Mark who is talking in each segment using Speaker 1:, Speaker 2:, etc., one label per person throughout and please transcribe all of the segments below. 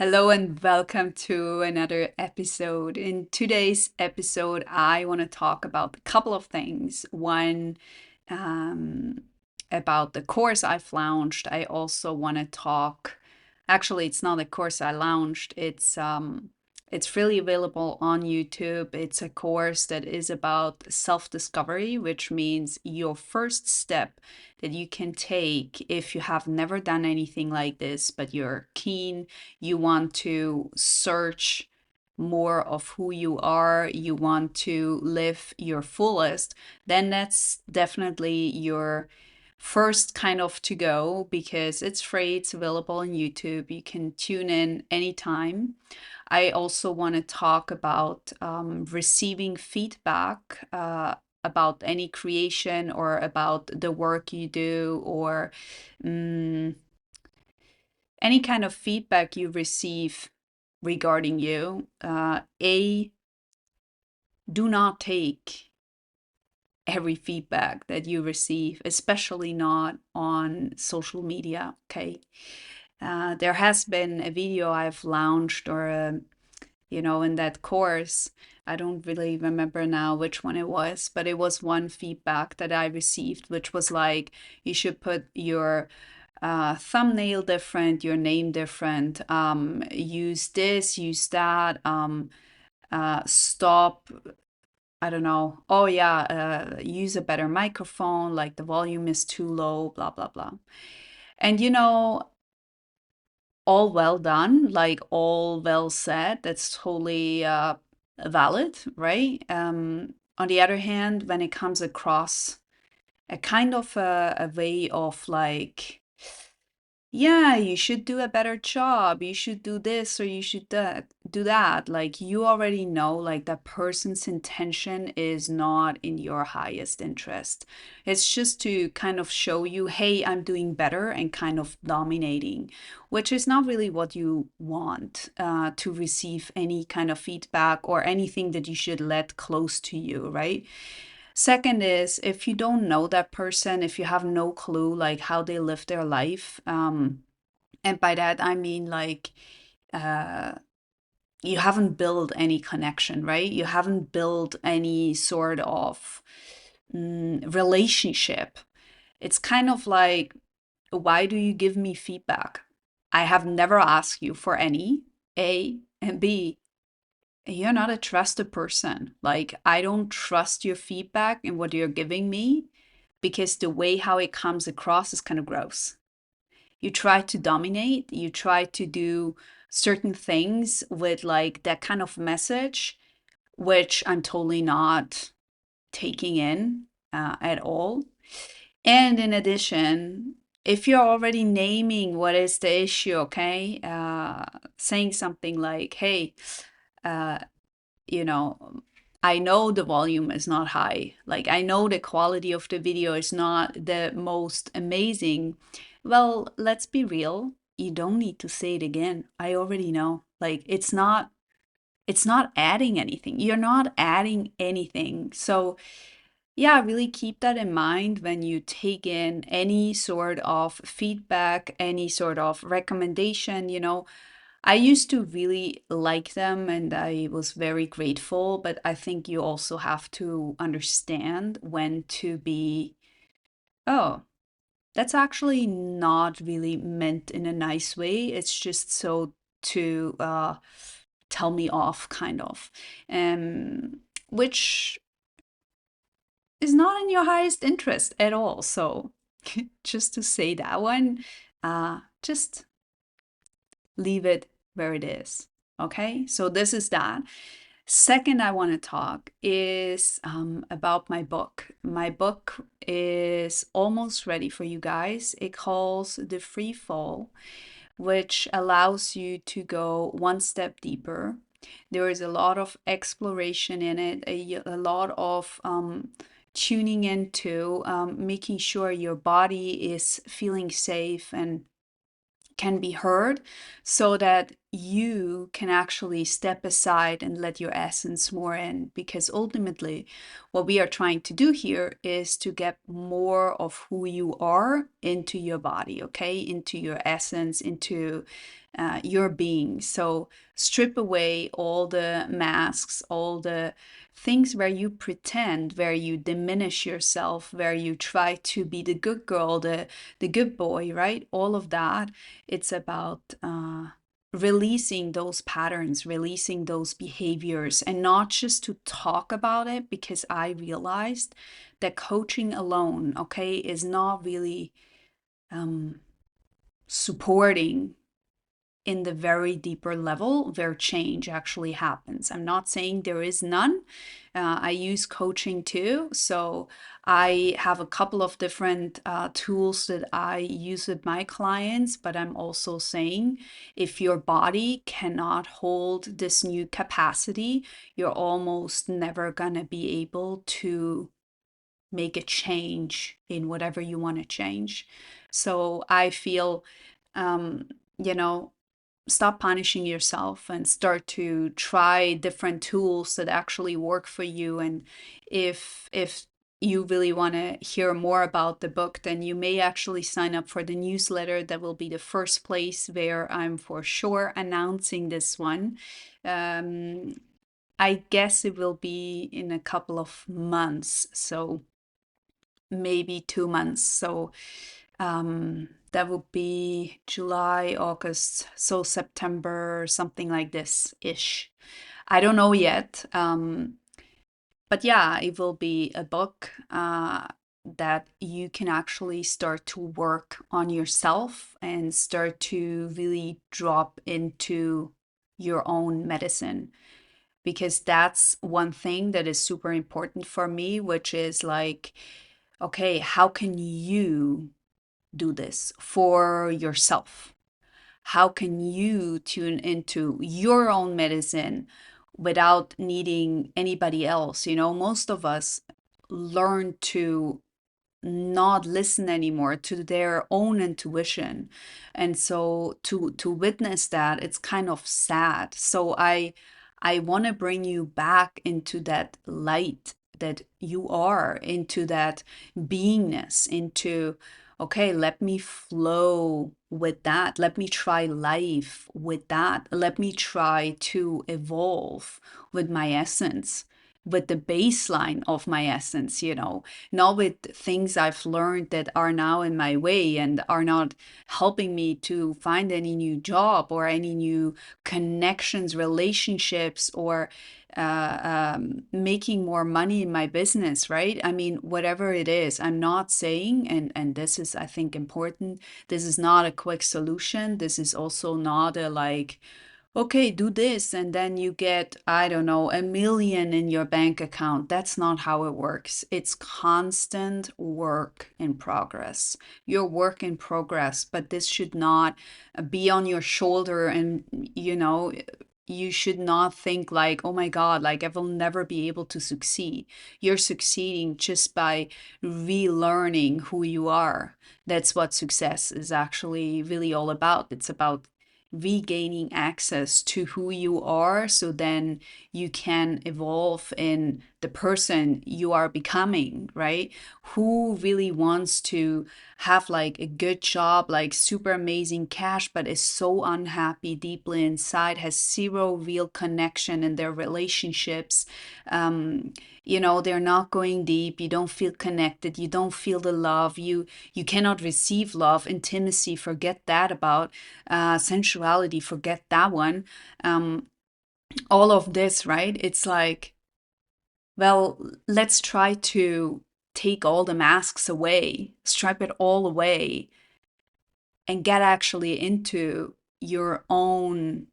Speaker 1: Hello and welcome to another episode. In today's episode, I want to talk about a couple of things. One, um, about the course I've launched. I also want to talk. Actually, it's not a course I launched. It's freely available on YouTube. It's a course that is about self-discovery, which means your first step that you can take if you have never done anything like this, but you're keen, you want to search more of who you are, you want to live your fullest, then that's definitely your first kind of to go because it's free, it's available on YouTube. You can tune in anytime. I also want to talk about receiving feedback about any creation or about the work you do or um, any kind of feedback you receive regarding you. Do not take every feedback that you receive, especially not on social media. Okay. There has been a video I've launched or in that course. I don't really remember now which one it was, but it was one feedback that I received, which was like, you should put your thumbnail different, your name different, use this, use that, stop, I don't know. Oh yeah, use a better microphone, like the volume is too low, blah, blah, blah. And all well done, like all well said. That's totally valid, right? On the other hand, when it comes across a kind of a way of like, yeah, you should do a better job. You should do this or you should do that. Like you already know, like that person's intention is not in your highest interest. It's just to kind of show you, hey, I'm doing better and kind of dominating, which is not really what you want to receive any kind of feedback or anything that you should let close to you, right? Second is if you don't know that person, if you have no clue like how they live their life, and by that I mean like uh, you haven't built any connection, right? You haven't built any sort of relationship. It's kind of like, why do you give me feedback? I have never asked you for any. A and B, you're not a trusted person. Like, I don't trust your feedback and what you're giving me because the way how it comes across is kind of gross. You try to dominate, you try to do certain things with like that kind of message, which I'm totally not taking in at all. And in addition, if you're already naming what is the issue, okay, saying something like, hey, uh, you know, I know the volume is not high. Like, I know the quality of the video is not the most amazing. Well, let's be real. You don't need to say it again. I already know. Like, it's not adding anything. You're not adding anything. So, yeah, really keep that in mind when you take in any sort of feedback, any sort of recommendation. I used to really like them and I was very grateful, but I think you also have to understand when to be, oh, that's actually not really meant in a nice way. It's just so to tell me off, kind of. Which is not in your highest interest at all. So just to say that one, just leave it where it is. Okay, so this is that. Second, I want to talk is about my book. My book is almost ready for you guys. It calls The Free Fall, which allows you to go one step deeper. There is a lot of exploration in it, a lot of tuning into making sure your body is feeling safe and can be heard so that you can actually step aside and let your essence more in. Because ultimately, what we are trying to do here is to get more of who you are into your body, okay? Into your essence, into your being. So strip away all the masks, all the things where you pretend, where you diminish yourself, where you try to be the good girl, the good boy, right? All of that. It's about releasing those patterns, releasing those behaviors, and not just to talk about it, because I realized that coaching alone, okay, is not really um, supporting in the very deeper level where change actually happens. I'm not saying there is none. I use coaching too. So I have a couple of different tools that I use with my clients, but I'm also saying if your body cannot hold this new capacity, you're almost never going to be able to make a change in whatever you want to change. So I feel, um, you know, stop punishing yourself and start to try different tools that actually work for you. And if you really want to hear more about the book, then you may actually sign up for the newsletter. That will be the first place where I'm for sure announcing this one. um, I guess it will be in a couple of months, so maybe 2 months. So that would be July, August, so September, something like this ish. I don't know yet. But yeah, it will be a book that you can actually start to work on yourself and start to really drop into your own medicine. Because that's one thing that is super important for me, which is like, okay, how can you do this for yourself? How can you tune into your own medicine without needing anybody else? You know, most of us learn to not listen anymore to their own intuition, and so to witness that, it's kind of sad. So I want to bring you back into that light that you are, into that beingness, into, okay, let me flow with that, let me try life with that, let me try to evolve with my essence, with the baseline of my essence, you know, not with things I've learned that are now in my way and are not helping me to find any new job or any new connections, relationships, or making more money in my business, right? I mean, whatever it is, I'm not saying, and this is, I think, important. This is not a quick solution. This is also not a like, okay, do this and then you get, I don't know, 1 million in your bank account. That's not how it works. It's constant work in progress. Your work in progress, but this should not be on your shoulder. And, you know, you should not think like, oh my God, like I will never be able to succeed. You're succeeding just by relearning who you are. That's what success is actually really all about. It's about regaining access to who you are, so then you can evolve in the person you are becoming, right? Who really wants to have like a good job, like super amazing cash, but is so unhappy deeply inside, has zero real connection in their relationships? um you know, they're not going deep, you don't feel connected, you don't feel the love, you cannot receive love, intimacy, forget that. About sensuality, forget that one. um all of this, right? It's like, well, let's try to take all the masks away, strip it all away, and get actually into your own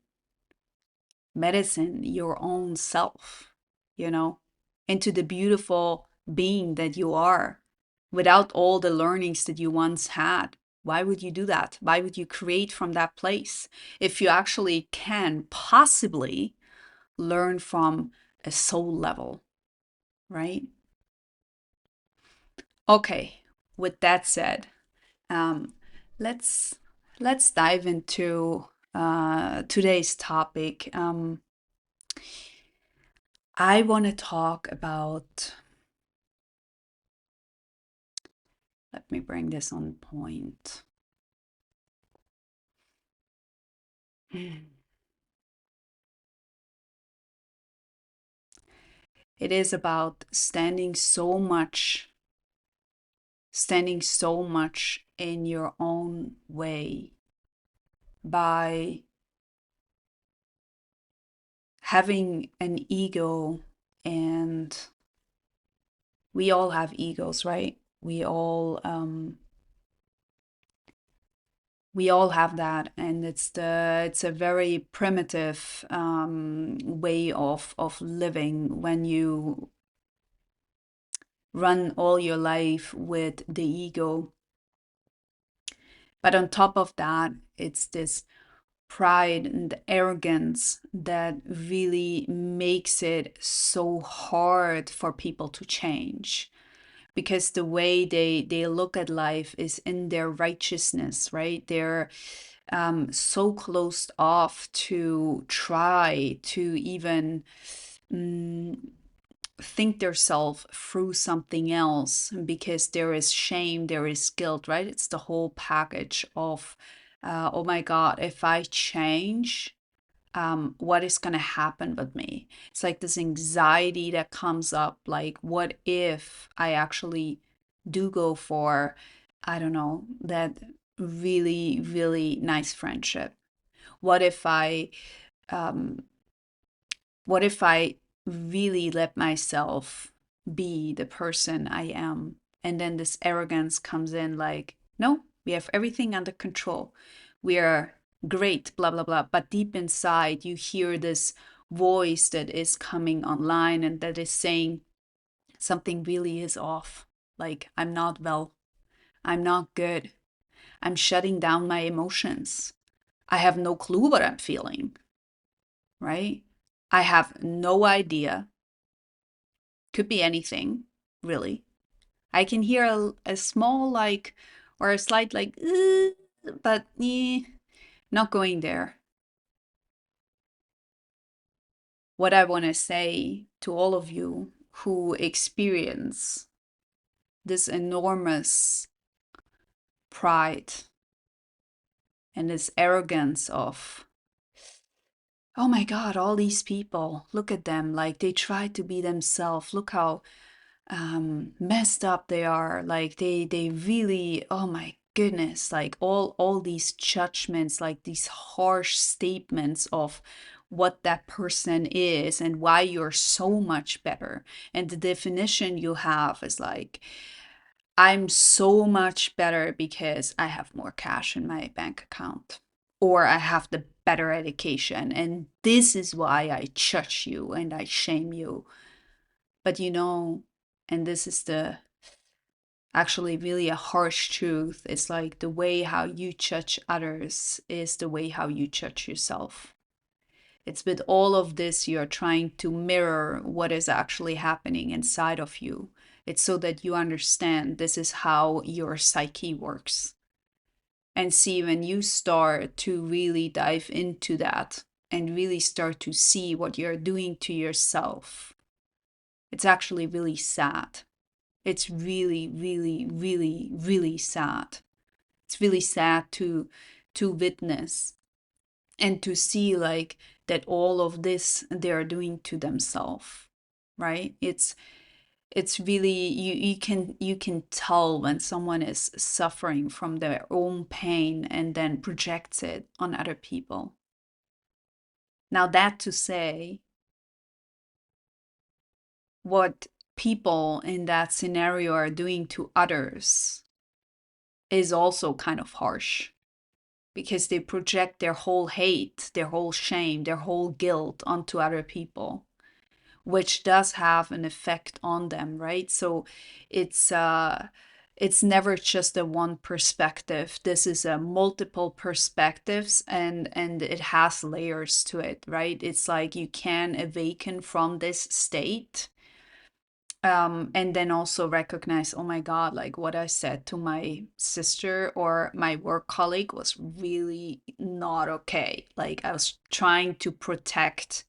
Speaker 1: medicine, your own self, you know, into the beautiful being that you are without all the learnings that you once had. Why would you do that? Why would you create from that place if you actually can possibly learn from a soul level, right? Okay, with that said, um, let's let's dive into today's topic. I want to talk about. Let me bring this on point. It is about standing so much in your own way by having an ego. And we all have egos, right? We all have that, and it's a very primitive way of living when you run all your life with the ego. But on top of that, it's this pride and arrogance that really makes it so hard for people to change, because the way they look at life is in their righteousness, right? They're so closed off to try to even mm, think themselves through something else, because there is shame, there is guilt, right? It's the whole package of, oh my God, if I change, what is going to happen with me? It's like this anxiety that comes up, like, what if I actually do go for, I don't know, that really, really nice friendship? What if um, what if I really let myself be the person I am? And then this arrogance comes in, like, no, we have everything under control. We are great, blah, blah, blah. But deep inside, you hear this voice that is coming online and that is saying something really is off. Like, I'm not well. I'm not good. I'm shutting down my emotions. I have no clue what I'm feeling, right? I have no idea. Could be anything, really. I can hear a small, like, or a slight, like, but not going there. What I want to say to all of you who experience this enormous pride and this arrogance of, oh my God, all these people, look at them, like they try to be themselves. Look how messed up they are. Like they really, oh my goodness, like all these judgments, like these harsh statements of what that person is and why you're so much better. And the definition you have is like, I'm so much better because I have more cash in my bank account, or I have the better education, and this is why I judge you and I shame you. But and this is the actually really a harsh truth. It's like the way how you judge others is the way how you judge yourself. It's with all of this, you're trying to mirror what is actually happening inside of you. It's so that you understand this is how your psyche works. And see, when you start to really dive into that and really start to see what you're doing to yourself, it's actually really sad. It's really, really, really, really sad. It's really sad to witness and to see, like, that all of this they are doing to themselves, right? It's really, you can tell when someone is suffering from their own pain and then projects it on other people. Now, that to say, what people in that scenario are doing to others is also kind of harsh, because they project their whole hate, their whole shame, their whole guilt onto other people, which does have an effect on them, right? So it's never just a one perspective. This is a multiple perspectives, and it has layers to it, right? It's like you can awaken from this state, and then also recognize, oh my God, like what I said to my sister or my work colleague was really not okay. Like I was trying to protect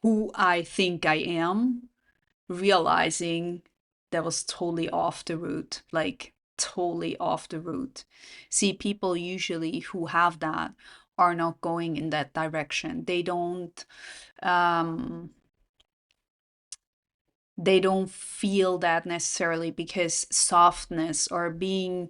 Speaker 1: who I think I am, realizing that was totally off the route, like totally off the route. See, people usually who have that are not going in that direction. Um, they don't feel that necessarily, because softness or being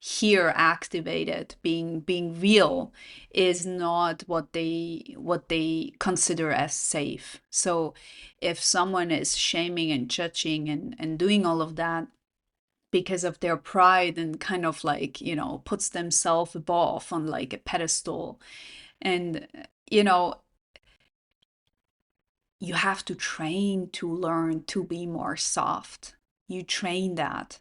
Speaker 1: here activated, being real, is not what they consider as safe. So if someone is shaming and judging and doing all of that because of their pride, and kind of like, puts themselves above on like a pedestal, and you know you have to train to learn to be more soft. You train that.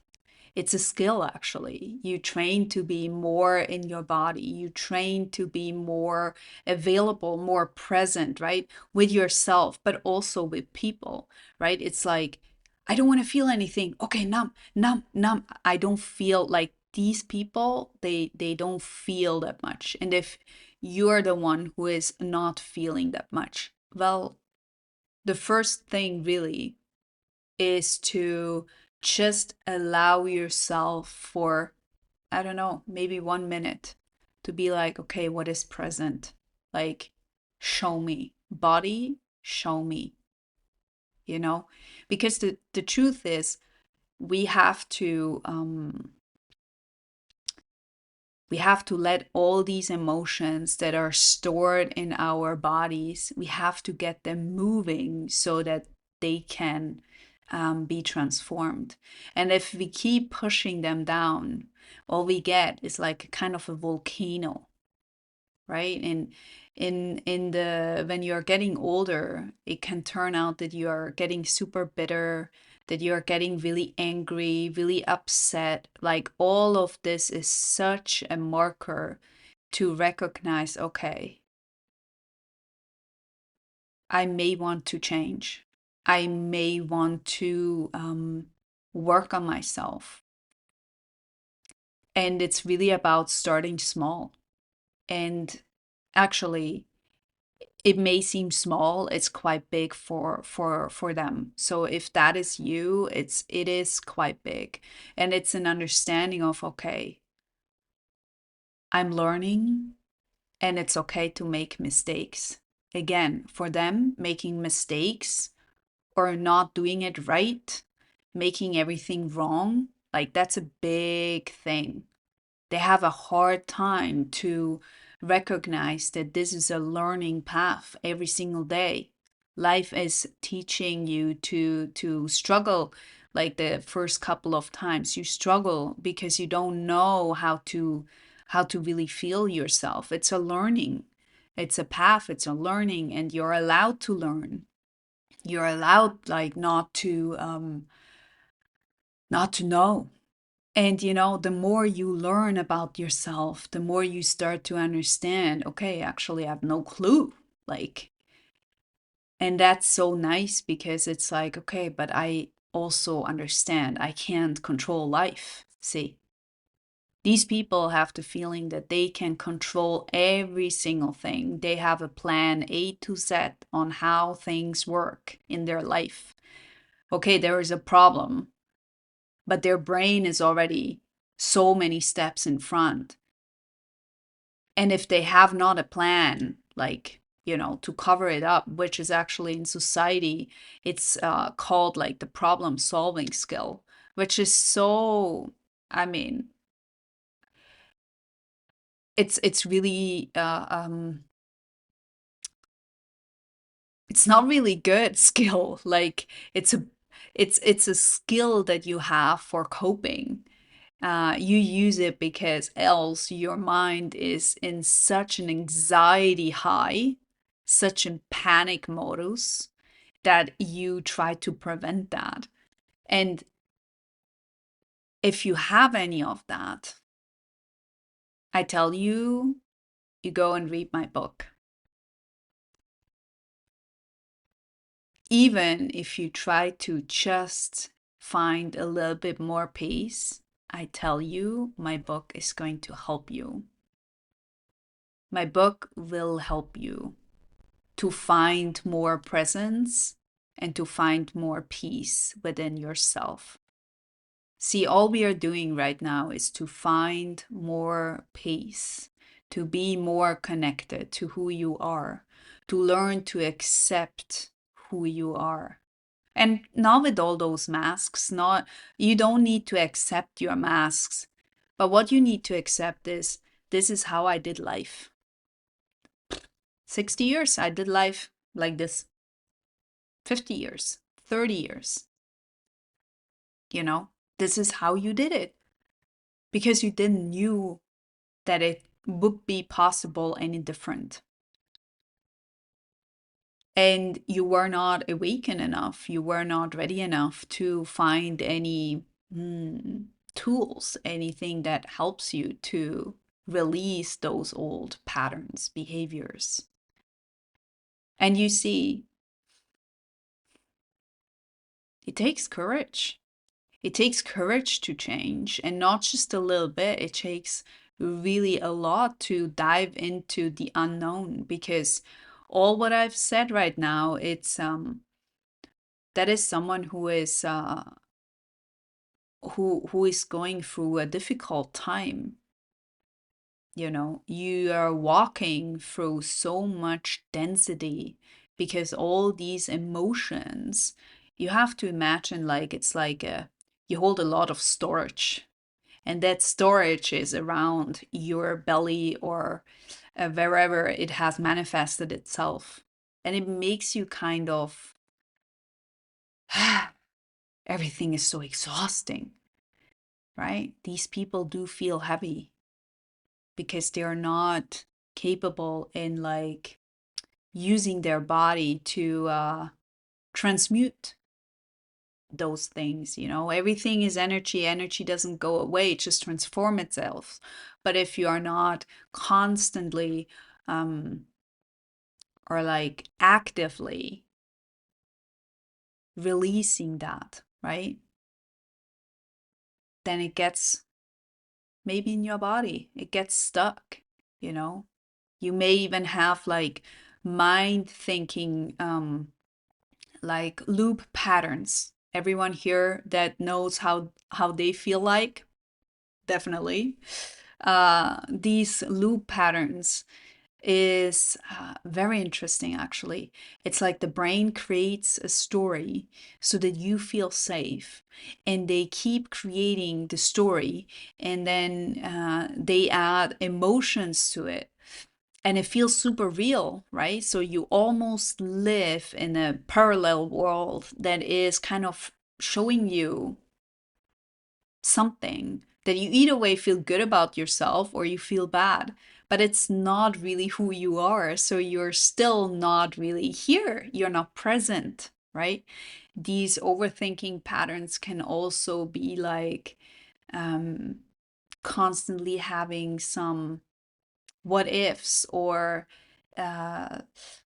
Speaker 1: It's a skill, actually. You train to be more in your body. You train to be more available, more present, right? With yourself, but also with people, right? It's like, I don't want to feel anything. Okay, numb, numb, numb. I don't feel like these people, they don't feel that much. And if you're the one who is not feeling that much, well, the first thing really is to just allow yourself for, I don't know, maybe 1 minute, to be like, okay, what is present? Like, show me. Body, show me, you know? Because the truth is, we have to we have to let all these emotions that are stored in our bodies, we have to get them moving so that they can be transformed. And if we keep pushing them down, all we get is like a kind of a volcano, right? And in the when you're getting older, it can turn out that you're getting super bitter, that you're getting really angry, really upset. Like, all of this is such a marker to recognize, okay, I may want to change. I may want to work on myself. And it's really about starting small. And actually, it may seem small, it's quite big for them. So if that is you, it is quite big. And it's an understanding of, okay, I'm learning, and it's okay to make mistakes. Again, for them, making mistakes or not doing it right, making everything wrong, like, that's a big thing. They have a hard time to recognize that this is a learning path every single day. Life is teaching you to struggle. Like, the first couple of times you struggle because you don't know how to really feel yourself. It's a learning. It's a path, it's a learning, and you're allowed to learn. You're allowed, like, not to know. And the more you learn about yourself, the more you start to understand, okay, actually, I have no clue. Like, and that's so nice, because it's like, okay, but I also understand I can't control life. See, these people have the feeling that they can control every single thing. They have a plan A to Z on how things work in their life. Okay, there is a problem, but their brain is already so many steps in front. And if they have not a plan, like, to cover it up, which is actually in society, it's called like the problem solving skill, which is so, I mean, it's really, it's not really good skill. Like, it's a skill that you have for coping. You use it because else your mind is in such an anxiety high, such a panic modus, that you try to prevent that. And if you have any of that, I tell you, you go and read my book. Even if you try to just find a little bit more peace, I tell you, my book is going to help you. My book will help you to find more presence and to find more peace within yourself. See, all we are doing right now is to find more peace, to be more connected to who you are, to learn to accept who you are. And not with all those masks, not you don't need to accept your masks, but what you need to accept is this is how I did life. 60 years I did life like this. 50 years, 30 years. You know, this is how you did it because you didn't knew that it would be possible any different. And you were not awakened enough, you were not ready enough to find any tools, anything that helps you to release those old patterns, behaviors. And you see, it takes courage. It takes courage to change, and not just a little bit. It takes really a lot to dive into the unknown, because all what I've said right now, it's that is someone who is going through a difficult time. You know, you are walking through so much density because all these emotions, you have to imagine like it's like you hold a lot of storage, and that storage is around your belly or wherever it has manifested itself. And it makes you kind of, everything is so exhausting, right? These people do feel heavy because they're not capable in like using their body to transmute those things. You know, everything is energy. Energy doesn't go away, it just transforms itself. But if you are not constantly or like actively releasing that, right, then it gets maybe in your body, it gets stuck. You know, you may even have like mind thinking like loop patterns. Everyone here that knows how they feel like, definitely. These loop patterns is very interesting, actually. It's like the brain creates a story so that you feel safe, and they keep creating the story, and then they add emotions to it, and it feels super real, right? So you almost live in a parallel world that is kind of showing you something that you either way feel good about yourself or you feel bad, but it's not really who you are. So you're still not really here. You're not present, right? These overthinking patterns can also be like constantly having some what ifs or uh,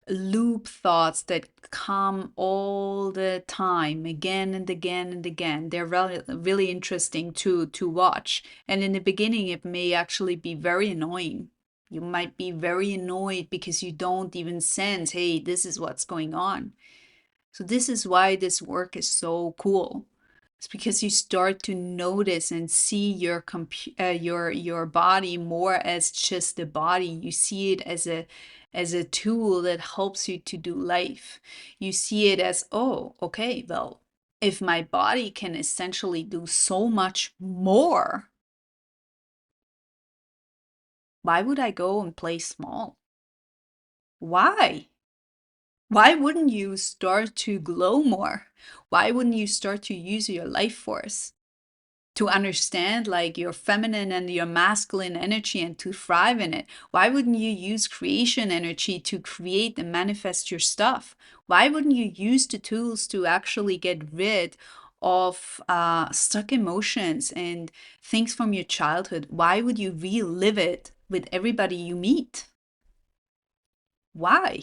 Speaker 1: loop thoughts that come all the time, again and again and again. They're really, really interesting to watch. And in the beginning, it may actually be very annoying. You might be very annoyed because you don't even sense, hey, this is what's going on. So this is why this work is so cool. It's because you start to notice and see your body more as just a body. You see it as a tool that helps you to do life. You see it as, oh, okay, well, if my body can essentially do so much more, why would I go and play small? Why? Why wouldn't you start to glow more? Why wouldn't you start to use your life force to understand like your feminine and your masculine energy and to thrive in it? Why wouldn't you use creation energy to create and manifest your stuff? Why wouldn't you use the tools to actually get rid of stuck emotions and things from your childhood? Why would you relive it with everybody you meet? Why?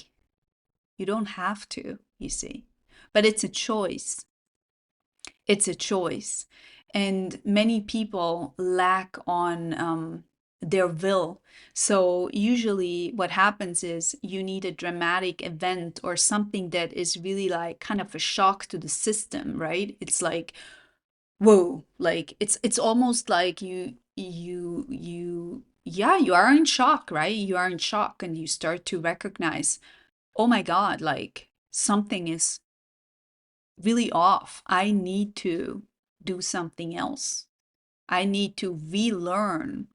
Speaker 1: You don't have to, you see. But it's a choice. It's a choice. And many people lack on their will. So usually what happens is you need a dramatic event or something that is really like kind of a shock to the system, right? It's like, whoa, like it's almost like you yeah, you are in shock, right? You are in shock and you start to recognize, oh my God, like something is really off. I need to do something else. I need to relearn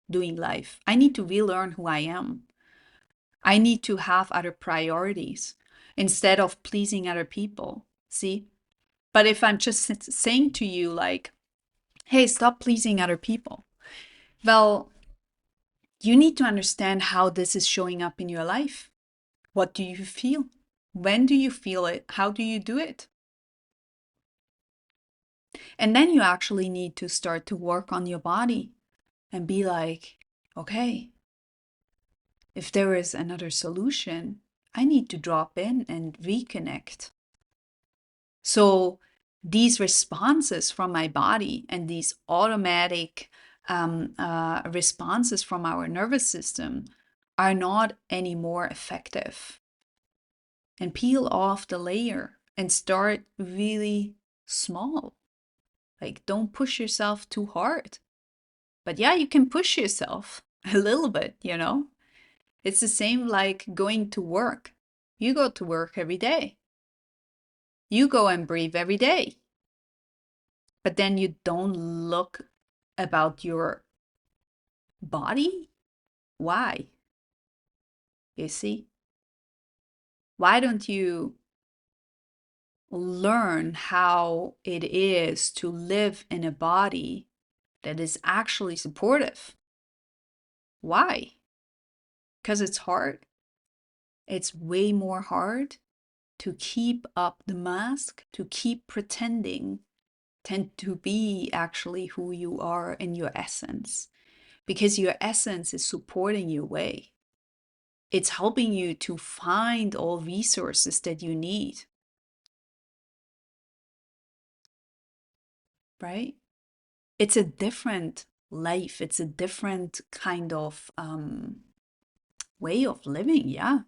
Speaker 1: doing life. I need to relearn who I am. I need to have other priorities instead of pleasing other people. See? But if I'm just saying to you, like, hey, stop pleasing other people, well, you need to understand how this is showing up in your life. What do you feel? When do you feel it? How do you do it? And then you actually need to start to work on your body and be like, okay, if there is another solution, I need to drop in and reconnect. So these responses from my body and these automatic responses from our nervous system are not any more effective. And peel off the layer and start really small. Like, don't push yourself too hard. But yeah, you can push yourself a little bit, you know? It's the same like going to work. You go to work every day. You go and breathe every day. But then you don't look about your body? Why? You see? Why don't you learn how it is to live in a body that is actually supportive? Why? Because it's hard. It's way more hard to keep up the mask, to keep pretending, than to be actually who you are in your essence. Because your essence is supporting your way. It's helping you to find all resources that you need, right? It's a different life. It's a different kind of way of living. Yeah.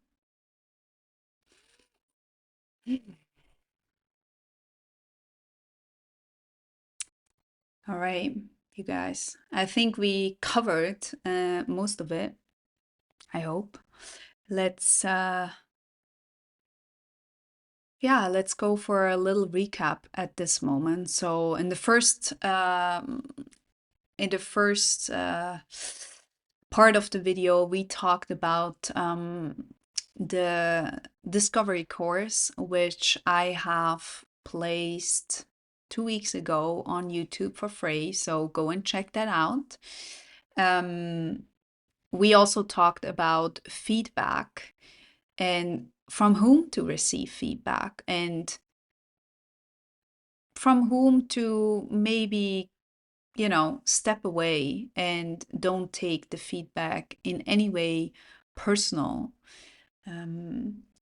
Speaker 1: All right, you guys. I think we covered most of it. I hope. Let's yeah, let's go for a little recap at this moment. So in the first part of the video, we talked about the discovery course, which I have placed 2 weeks ago on YouTube for free. So go and check that out. We also talked about feedback and from whom to receive feedback and from whom to maybe, step away and don't take the feedback in any way personal.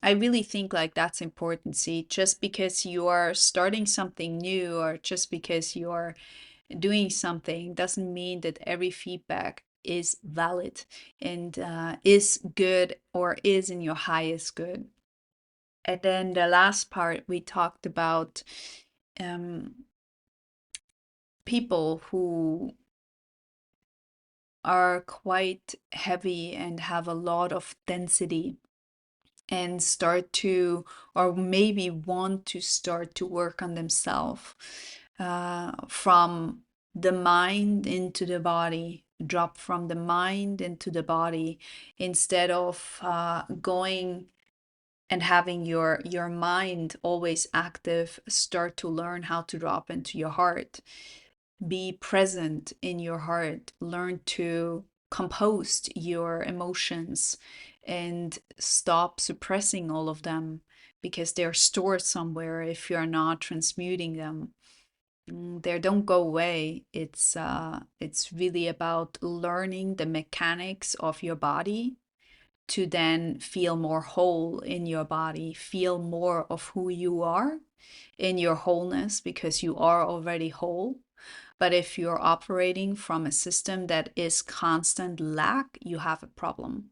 Speaker 1: I really think like that's important. See, just because you are starting something new or just because you are doing something doesn't mean that every feedback is valid and is good or is in your highest good. And then the last part, we talked about um, people who are quite heavy and have a lot of density and start to, or maybe want to start to work on themselves from the mind into the body, drop from the mind into the body instead of going and having your mind always active. Start to learn how to drop into your heart, be present in your heart, learn to compose your emotions and stop suppressing all of them because they're stored somewhere if you're not transmuting them. They don't go away. It's really about learning the mechanics of your body to then feel more whole in your body, feel more of who you are in your wholeness because you are already whole. But if you're operating from a system that is constant lack, you have a problem.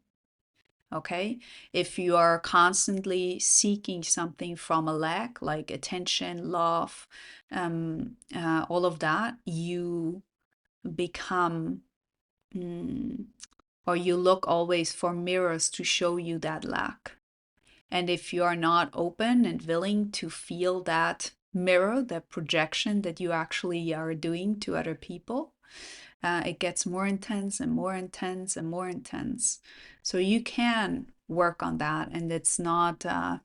Speaker 1: Okay? If you are constantly seeking something from a lack, like attention, love, all of that, you become Mm. Or you look always for mirrors to show you that lack. And if you are not open and willing to feel that mirror, that projection that you actually are doing to other people, it gets more intense and more intense and more intense. So you can work on that, and it's not, the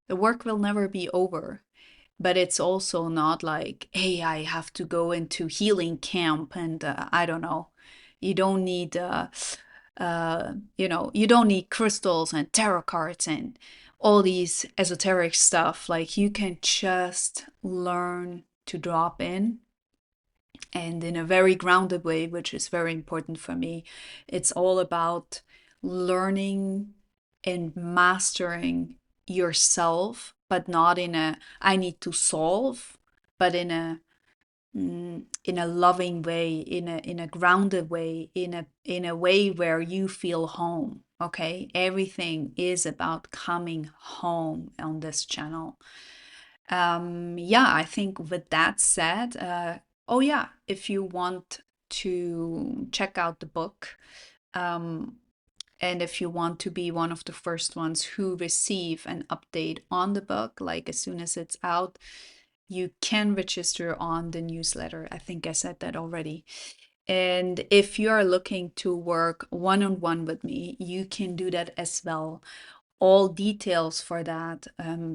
Speaker 1: work will never be over. But it's also not like, hey, I have to go into healing camp and I don't know. You don't need, you don't need crystals and tarot cards and all these esoteric stuff. Like you can just learn to drop in and in a very grounded way, which is very important for me. It's all about learning and mastering yourself, but not in a I need to solve, but in a loving way, in a grounded way, in a way where you feel home. Okay, everything is about coming home on this channel. Yeah, I think with that said, oh yeah, if you want to check out the book, um, and if you want to be one of the first ones who receive an update on the book, like as soon as it's out, you can register on the newsletter. I think I said that already. And if you are looking to work one on one with me, you can do that as well. All details for that,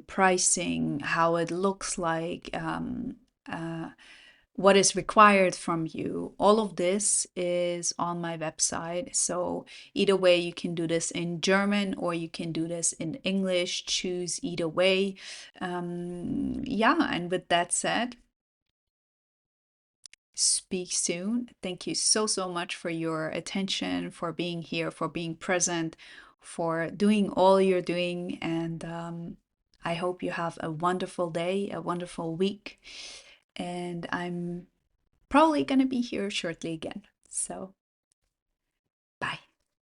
Speaker 1: pricing, how it looks like, uh, what is required from you. All of this is on my website. So either way, you can do this in German or you can do this in English. Choose either way. Yeah, and with that said, speak soon. Thank you so, so much for your attention, for being here, for being present, for doing all you're doing. And I hope you have a wonderful day, a wonderful week. And I'm probably going to be here shortly again. So